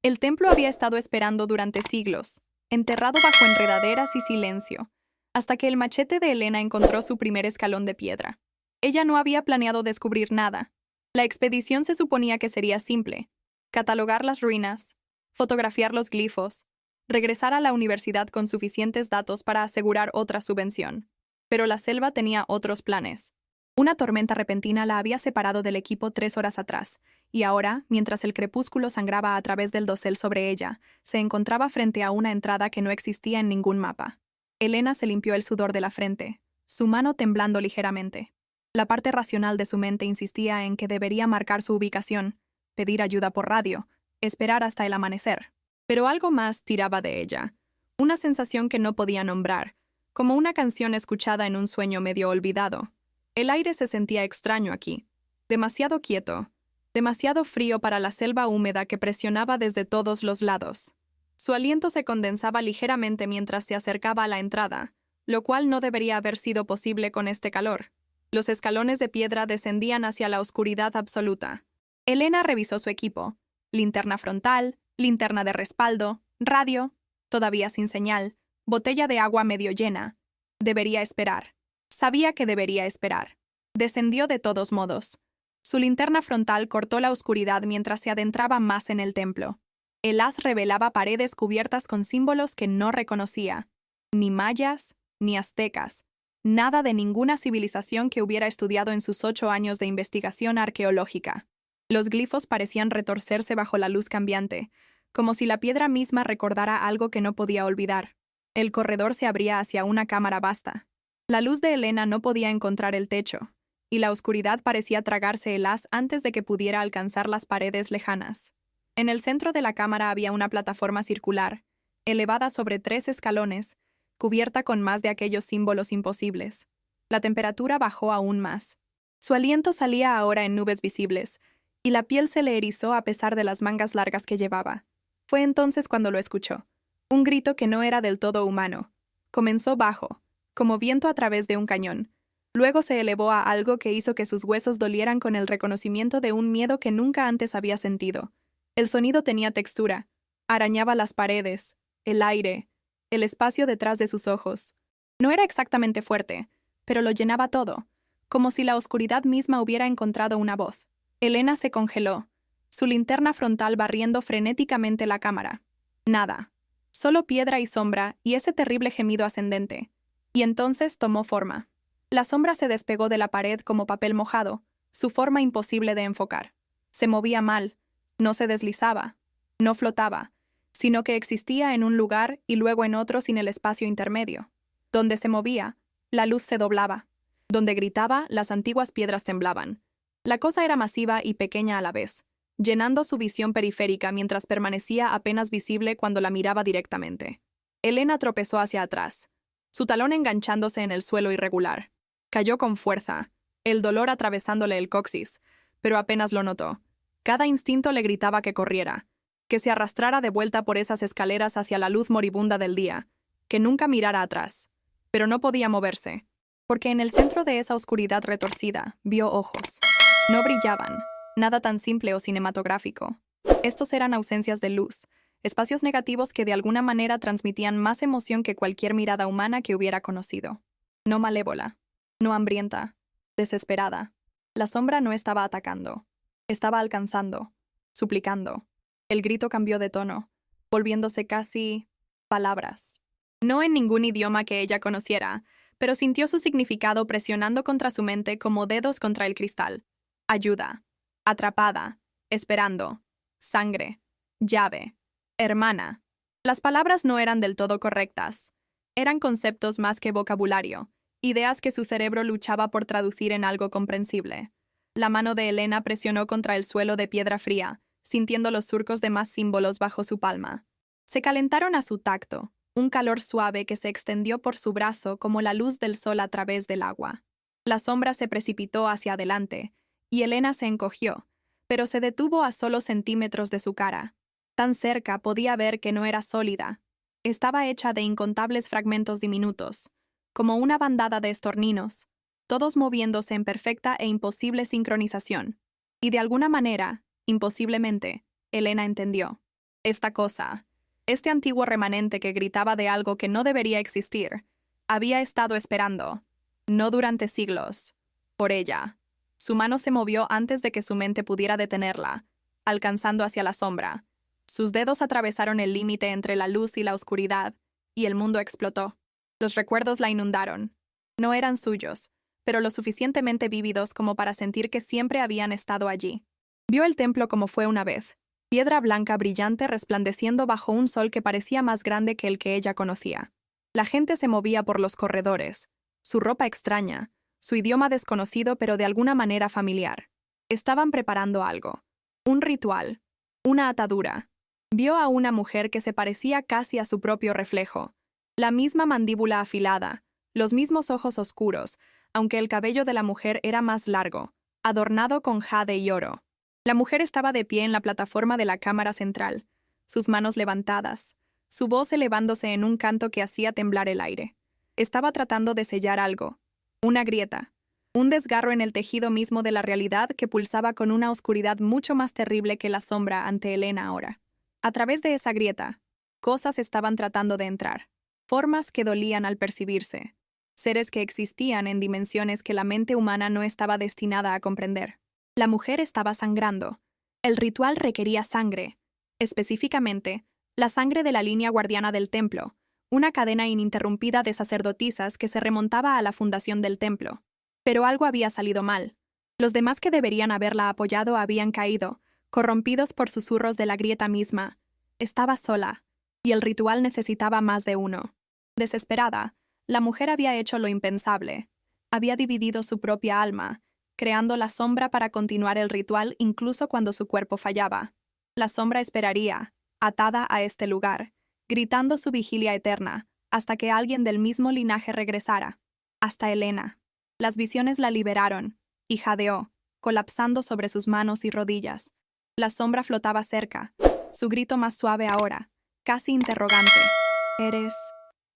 El templo había estado esperando durante siglos, enterrado bajo enredaderas y silencio, hasta que el machete de Elena encontró su primer escalón de piedra. Ella no había planeado descubrir nada. La expedición se suponía que sería simple: catalogar las ruinas, fotografiar los glifos, regresar a la universidad con suficientes datos para asegurar otra subvención. Pero la selva tenía otros planes. Una tormenta repentina la había separado del equipo 3 horas atrás, y ahora, mientras el crepúsculo sangraba a través del dosel sobre ella, se encontraba frente a una entrada que no existía en ningún mapa. Elena se limpió el sudor de la frente, su mano temblando ligeramente. La parte racional de su mente insistía en que debería marcar su ubicación, pedir ayuda por radio, esperar hasta el amanecer. Pero algo más tiraba de ella, una sensación que no podía nombrar, como una canción escuchada en un sueño medio olvidado. El aire se sentía extraño aquí, demasiado quieto, demasiado frío para la selva húmeda que presionaba desde todos los lados. Su aliento se condensaba ligeramente mientras se acercaba a la entrada, lo cual no debería haber sido posible con este calor. Los escalones de piedra descendían hacia la oscuridad absoluta. Elena revisó su equipo: linterna frontal, linterna de respaldo, radio, todavía sin señal, botella de agua medio llena. Debería esperar. Sabía que debería esperar. Descendió de todos modos. Su linterna frontal cortó la oscuridad mientras se adentraba más en el templo. El haz revelaba paredes cubiertas con símbolos que no reconocía. Ni mayas, ni aztecas. Nada de ninguna civilización que hubiera estudiado en sus 8 años de investigación arqueológica. Los glifos parecían retorcerse bajo la luz cambiante, como si la piedra misma recordara algo que no podía olvidar. El corredor se abría hacia una cámara vasta. La luz de Elena no podía encontrar el techo, y la oscuridad parecía tragarse el haz antes de que pudiera alcanzar las paredes lejanas. En el centro de la cámara había una plataforma circular, elevada sobre 3 escalones, cubierta con más de aquellos símbolos imposibles. La temperatura bajó aún más. Su aliento salía ahora en nubes visibles, y la piel se le erizó a pesar de las mangas largas que llevaba. Fue entonces cuando lo escuchó. Un grito que no era del todo humano. Comenzó bajo, como viento a través de un cañón. Luego se elevó a algo que hizo que sus huesos dolieran con el reconocimiento de un miedo que nunca antes había sentido. El sonido tenía textura. Arañaba las paredes, el aire, el espacio detrás de sus ojos. No era exactamente fuerte, pero lo llenaba todo, como si la oscuridad misma hubiera encontrado una voz. Elena se congeló, su linterna frontal barriendo frenéticamente la cámara. Nada. Solo piedra y sombra y ese terrible gemido ascendente. Y entonces tomó forma. La sombra se despegó de la pared como papel mojado, su forma imposible de enfocar. Se movía mal, no se deslizaba, no flotaba, sino que existía en un lugar y luego en otro sin el espacio intermedio. Donde se movía, la luz se doblaba. Donde gritaba, las antiguas piedras temblaban. La cosa era masiva y pequeña a la vez, llenando su visión periférica mientras permanecía apenas visible cuando la miraba directamente. Elena tropezó hacia atrás, su talón enganchándose en el suelo irregular. Cayó con fuerza, el dolor atravesándole el coxis, pero apenas lo notó. Cada instinto le gritaba que corriera, que se arrastrara de vuelta por esas escaleras hacia la luz moribunda del día, que nunca mirara atrás. Pero no podía moverse, porque en el centro de esa oscuridad retorcida vio ojos. No brillaban, nada tan simple o cinematográfico. Estos eran ausencias de luz, espacios negativos que de alguna manera transmitían más emoción que cualquier mirada humana que hubiera conocido. No malévola, no hambrienta, desesperada. La sombra no estaba atacando, estaba alcanzando, suplicando. El grito cambió de tono, volviéndose casi palabras. No en ningún idioma que ella conociera, pero sintió su significado presionando contra su mente como dedos contra el cristal. Ayuda, atrapada, esperando, sangre, llave, hermana. Las palabras no eran del todo correctas. Eran conceptos más que vocabulario, ideas que su cerebro luchaba por traducir en algo comprensible. La mano de Elena presionó contra el suelo de piedra fría, sintiendo los surcos de más símbolos bajo su palma. Se calentaron a su tacto, un calor suave que se extendió por su brazo como la luz del sol a través del agua. La sombra se precipitó hacia adelante, y Elena se encogió, pero se detuvo a solo centímetros de su cara. Tan cerca podía ver que no era sólida. Estaba hecha de incontables fragmentos diminutos, como una bandada de estorninos, todos moviéndose en perfecta e imposible sincronización. Y de alguna manera, imposiblemente, Elena entendió. Esta cosa, este antiguo remanente que gritaba de algo que no debería existir, había estado esperando, no durante siglos, por ella. Su mano se movió antes de que su mente pudiera detenerla, alcanzando hacia la sombra. Sus dedos atravesaron el límite entre la luz y la oscuridad, y el mundo explotó. Los recuerdos la inundaron. No eran suyos, pero lo suficientemente vívidos como para sentir que siempre habían estado allí. Vio el templo como fue una vez, piedra blanca brillante resplandeciendo bajo un sol que parecía más grande que el que ella conocía. La gente se movía por los corredores, su ropa extraña, su idioma desconocido pero de alguna manera familiar. Estaban preparando algo. Un ritual. Una atadura. Vio a una mujer que se parecía casi a su propio reflejo. La misma mandíbula afilada, los mismos ojos oscuros, aunque el cabello de la mujer era más largo, adornado con jade y oro. La mujer estaba de pie en la plataforma de la cámara central, sus manos levantadas, su voz elevándose en un canto que hacía temblar el aire. Estaba tratando de sellar algo. Una grieta. Un desgarro en el tejido mismo de la realidad que pulsaba con una oscuridad mucho más terrible que la sombra ante Elena ahora. A través de esa grieta, cosas estaban tratando de entrar. Formas que dolían al percibirse. Seres que existían en dimensiones que la mente humana no estaba destinada a comprender. La mujer estaba sangrando. El ritual requería sangre. Específicamente, la sangre de la línea guardiana del templo, una cadena ininterrumpida de sacerdotisas que se remontaba a la fundación del templo. Pero algo había salido mal. Los demás que deberían haberla apoyado habían caído, corrompidos por susurros de la grieta misma. Estaba sola, y el ritual necesitaba más de uno. Desesperada, la mujer había hecho lo impensable. Había dividido su propia alma, creando la sombra para continuar el ritual incluso cuando su cuerpo fallaba. La sombra esperaría, atada a este lugar, gritando su vigilia eterna, hasta que alguien del mismo linaje regresara. Hasta Elena. Las visiones la liberaron, y jadeó, colapsando sobre sus manos y rodillas. La sombra flotaba cerca, su grito más suave ahora, casi interrogante.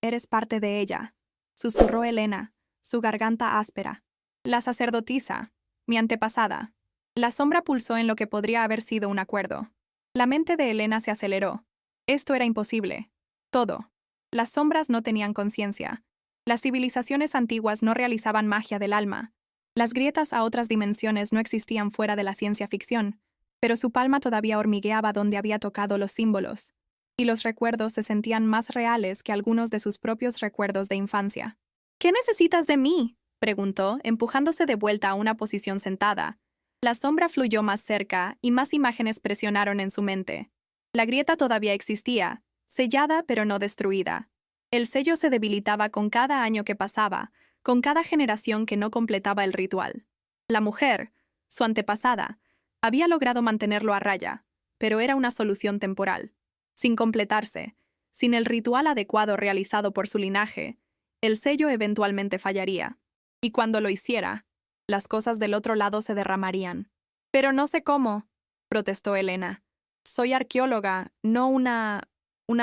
Eres parte de ella, susurró Elena, su garganta áspera. La sacerdotisa, mi antepasada. La sombra pulsó en lo que podría haber sido un acuerdo. La mente de Elena se aceleró. Esto era imposible. Todo. Las sombras no tenían conciencia. Las civilizaciones antiguas no realizaban magia del alma. Las grietas a otras dimensiones no existían fuera de la ciencia ficción, pero su palma todavía hormigueaba donde había tocado los símbolos, y los recuerdos se sentían más reales que algunos de sus propios recuerdos de infancia. ¿Qué necesitas de mí?, preguntó, empujándose de vuelta a una posición sentada. La sombra fluyó más cerca y más imágenes presionaron en su mente. La grieta todavía existía, sellada pero no destruida. El sello se debilitaba con cada año que pasaba, con cada generación que no completaba el ritual. La mujer, su antepasada, había logrado mantenerlo a raya, pero era una solución temporal. Sin completarse, sin el ritual adecuado realizado por su linaje, el sello eventualmente fallaría. Y cuando lo hiciera, las cosas del otro lado se derramarían. «Pero no sé cómo», protestó Elena. «Soy arqueóloga, no una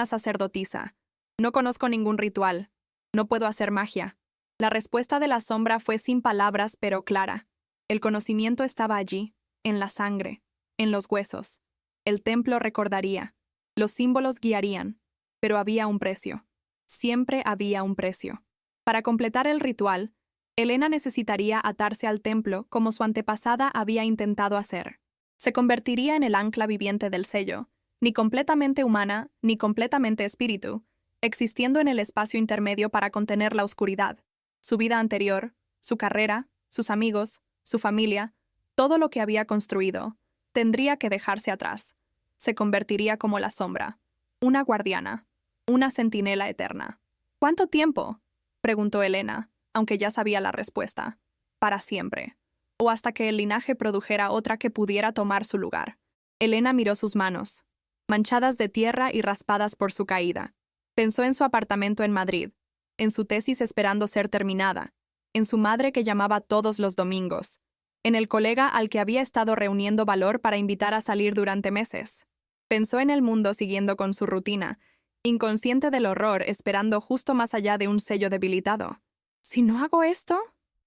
sacerdotisa. No conozco ningún ritual. No puedo hacer magia». La respuesta de la sombra fue sin palabras pero clara. El conocimiento estaba allí, en la sangre, en los huesos. El templo recordaría. Los símbolos guiarían. Pero había un precio. Siempre había un precio. Para completar el ritual, Elena necesitaría atarse al templo como su antepasada había intentado hacer. Se convertiría en el ancla viviente del sello, ni completamente humana, ni completamente espíritu, existiendo en el espacio intermedio para contener la oscuridad. Su vida anterior, su carrera, sus amigos, su familia, todo lo que había construido, tendría que dejarse atrás. Se convertiría como la sombra, una guardiana, una centinela eterna. «¿Cuánto tiempo?», preguntó Elena, aunque ya sabía la respuesta. «Para siempre. O hasta que el linaje produjera otra que pudiera tomar su lugar». Elena miró sus manos, manchadas de tierra y raspadas por su caída. Pensó en su apartamento en Madrid, en su tesis esperando ser terminada, en su madre que llamaba todos los domingos, en el colega al que había estado reuniendo valor para invitar a salir durante meses. Pensó en el mundo siguiendo con su rutina, inconsciente del horror esperando justo más allá de un sello debilitado. «¿Si no hago esto?»,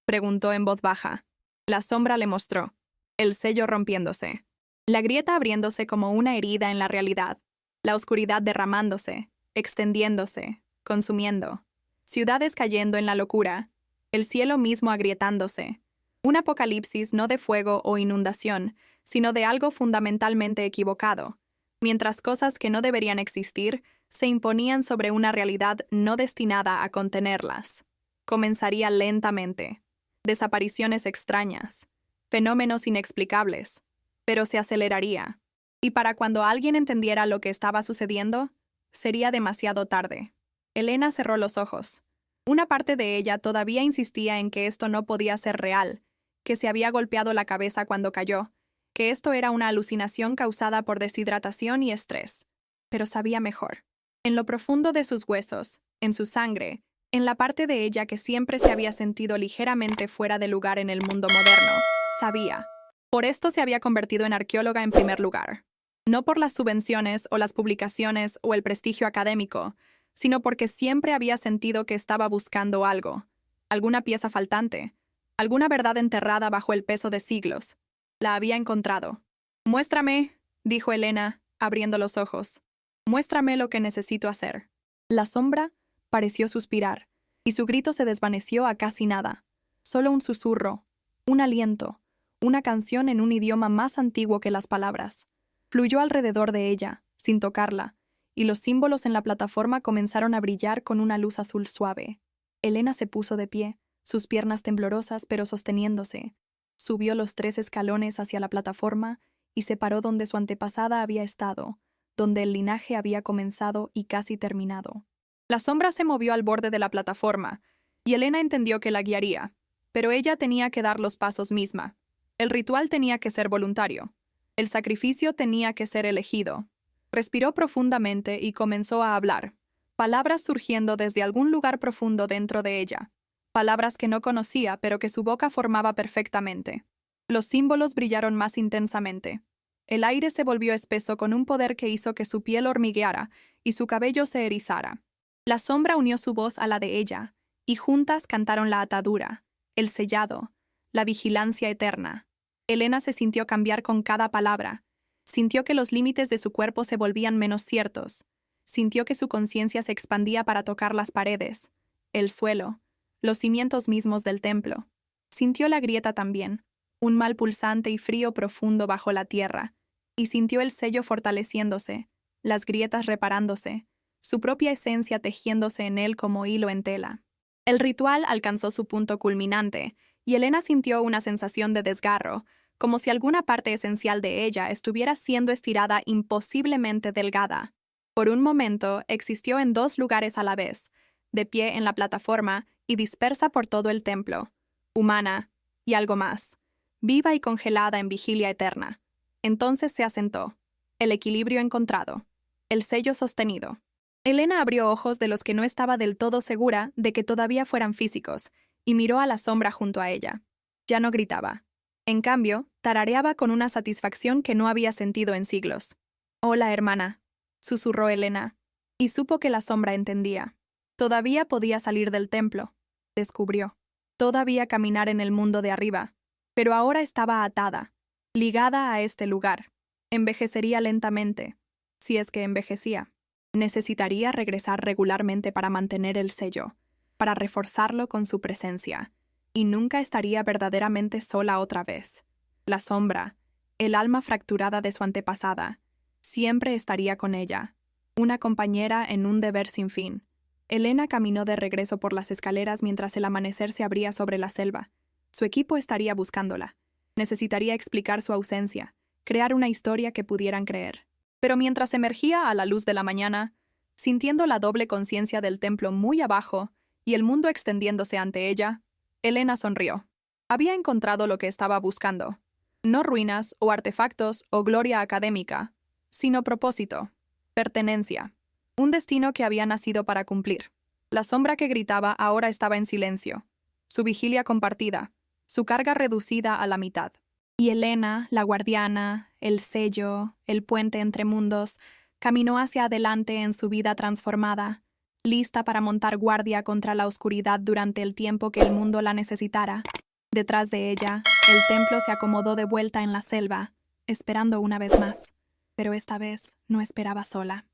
preguntó en voz baja. La sombra le mostró, el sello rompiéndose, la grieta abriéndose como una herida en la realidad. La oscuridad derramándose, extendiéndose, consumiendo. Ciudades cayendo en la locura, el cielo mismo agrietándose. Un apocalipsis no de fuego o inundación, sino de algo fundamentalmente equivocado, mientras cosas que no deberían existir se imponían sobre una realidad no destinada a contenerlas. Comenzaría lentamente. Desapariciones extrañas, fenómenos inexplicables, pero se aceleraría. Y para cuando alguien entendiera lo que estaba sucediendo, sería demasiado tarde. Elena cerró los ojos. Una parte de ella todavía insistía en que esto no podía ser real, que se había golpeado la cabeza cuando cayó, que esto era una alucinación causada por deshidratación y estrés. Pero sabía mejor. En lo profundo de sus huesos, en su sangre, en la parte de ella que siempre se había sentido ligeramente fuera de lugar en el mundo moderno, sabía. Por esto se había convertido en arqueóloga en primer lugar. No por las subvenciones o las publicaciones o el prestigio académico, sino porque siempre había sentido que estaba buscando algo, alguna pieza faltante, alguna verdad enterrada bajo el peso de siglos. La había encontrado. «Muéstrame», dijo Elena, abriendo los ojos. «Muéstrame lo que necesito hacer». La sombra pareció suspirar, y su grito se desvaneció a casi nada. Solo un susurro, un aliento, una canción en un idioma más antiguo que las palabras. Fluyó alrededor de ella, sin tocarla, y los símbolos en la plataforma comenzaron a brillar con una luz azul suave. Elena se puso de pie, sus piernas temblorosas pero sosteniéndose. Subió los 3 escalones hacia la plataforma y se paró donde su antepasada había estado, donde el linaje había comenzado y casi terminado. La sombra se movió al borde de la plataforma, y Elena entendió que la guiaría, pero ella tenía que dar los pasos misma. El ritual tenía que ser voluntario. El sacrificio tenía que ser elegido. Respiró profundamente y comenzó a hablar, palabras surgiendo desde algún lugar profundo dentro de ella, palabras que no conocía pero que su boca formaba perfectamente. Los símbolos brillaron más intensamente. El aire se volvió espeso con un poder que hizo que su piel hormigueara y su cabello se erizara. La sombra unió su voz a la de ella, y juntas cantaron la atadura, el sellado, la vigilancia eterna. Elena se sintió cambiar con cada palabra. Sintió que los límites de su cuerpo se volvían menos ciertos. Sintió que su conciencia se expandía para tocar las paredes, el suelo, los cimientos mismos del templo. Sintió la grieta también, un mal pulsante y frío profundo bajo la tierra, y sintió el sello fortaleciéndose, las grietas reparándose, su propia esencia tejiéndose en él como hilo en tela. El ritual alcanzó su punto culminante, y Elena sintió una sensación de desgarro, como si alguna parte esencial de ella estuviera siendo estirada imposiblemente delgada. Por un momento existió en 2 lugares a la vez, de pie en la plataforma y dispersa por todo el templo, humana y algo más, viva y congelada en vigilia eterna. Entonces se asentó, el equilibrio encontrado, el sello sostenido. Elena abrió ojos de los que no estaba del todo segura de que todavía fueran físicos, y miró a la sombra junto a ella. Ya no gritaba. En cambio, tarareaba con una satisfacción que no había sentido en siglos. «Hola, hermana», susurró Elena, y supo que la sombra entendía. Todavía podía salir del templo, descubrió. Todavía caminar en el mundo de arriba, pero ahora estaba atada, ligada a este lugar. Envejecería lentamente, si es que envejecía. Necesitaría regresar regularmente para mantener el sello, para reforzarlo con su presencia, y nunca estaría verdaderamente sola otra vez. La sombra, el alma fracturada de su antepasada, siempre estaría con ella, una compañera en un deber sin fin. Elena caminó de regreso por las escaleras mientras el amanecer se abría sobre la selva. Su equipo estaría buscándola. Necesitaría explicar su ausencia, crear una historia que pudieran creer. Pero mientras emergía a la luz de la mañana, sintiendo la doble conciencia del templo muy abajo y el mundo extendiéndose ante ella, Elena sonrió. Había encontrado lo que estaba buscando. No ruinas o artefactos o gloria académica, sino propósito, pertenencia, un destino que había nacido para cumplir. La sombra que gritaba ahora estaba en silencio, su vigilia compartida, su carga reducida a la mitad. Y Elena, la guardiana, el sello, el puente entre mundos, caminó hacia adelante en su vida transformada, lista para montar guardia contra la oscuridad durante el tiempo que el mundo la necesitara. Detrás de ella, el templo se acomodó de vuelta en la selva, esperando una vez más. Pero esta vez no esperaba sola.